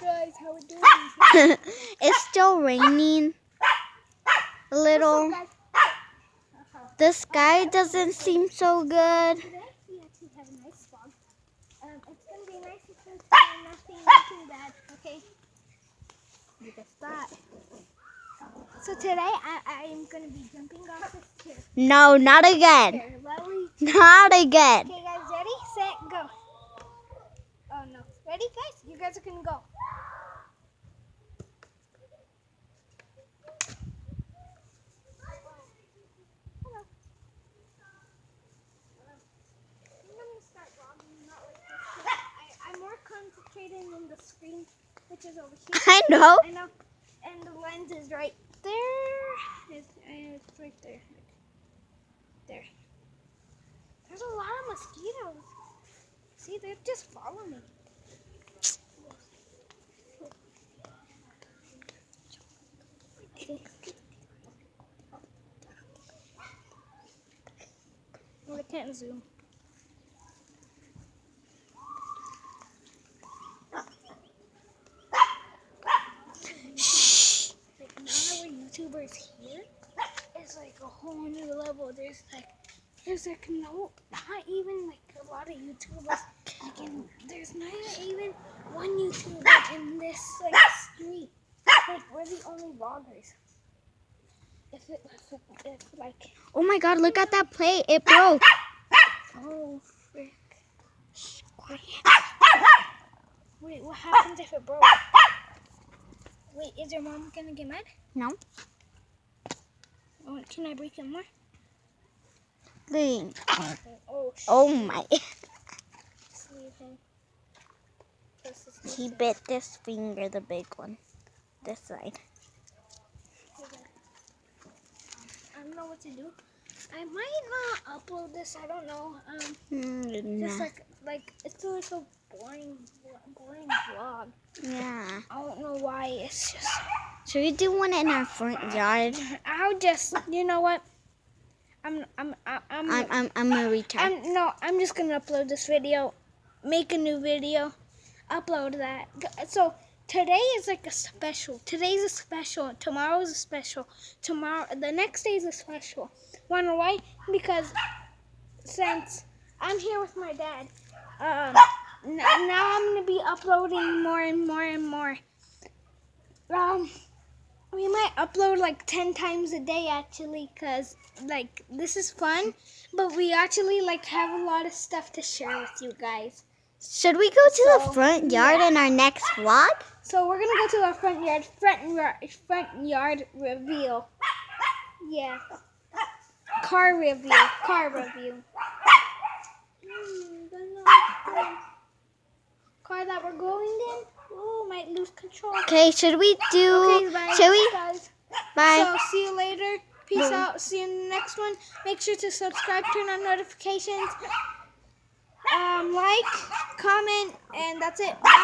Guys, how we doing? It's still raining a little. The sky doesn't seem so good. Today we actually have a nice vlog. It's gonna be nice and simple, nothing bad. Okay. You guessed that. So today I am gonna be jumping off this chair. No, not again. Not again. Okay, guys, ready, set, go. Oh no, ready, guys? You guys are gonna go. I'm more concentrating on the screen, which is over here. I know. I know. And the lens is right there. It's right there. There. There's a lot of mosquitoes. See, they're just following me. Well, I can't zoom. Like, now that we're YouTubers here, it's like a whole new level. There's like no, not even like a lot of YouTubers. Like there's not even one YouTuber in this like street. Like we're the only vloggers. If like. Oh my God! Look at that plate. It broke. Oh frick! Shh, quiet. Wait, what happens if it broke? Wait, is your mom gonna get mad? No. Oh, can I break it more? Thing. Oh, Oh my. Just leave him. He bit this finger, the big one. This side. I don't know what to do. I might not upload this. I don't know. No. Just like it's like a boring vlog. Yeah. I don't know why. It's just. Should we do one in our front yard? I'll just. You know what? I'm a retard. I'm just gonna upload this video, make a new video, upload that. So today is like a special. Today's a special. Tomorrow's a special. The next day is a special. Wanna know why? Because since I'm here with my dad, now I'm gonna be uploading more and more and more. We might upload like 10 times a day actually, cause like this is fun, but we actually like have a lot of stuff to share with you guys. Should we go to the front yard in our next vlog? So we're gonna go to our front yard reveal. Yeah, car review. Car that we're going in. Oh, might lose control. Okay, should we do? Okay, bye. Should we? Guys. Bye. So see you later. Peace out. See you in the next one. Make sure to subscribe, turn on notifications, like, comment, and that's it. Bye.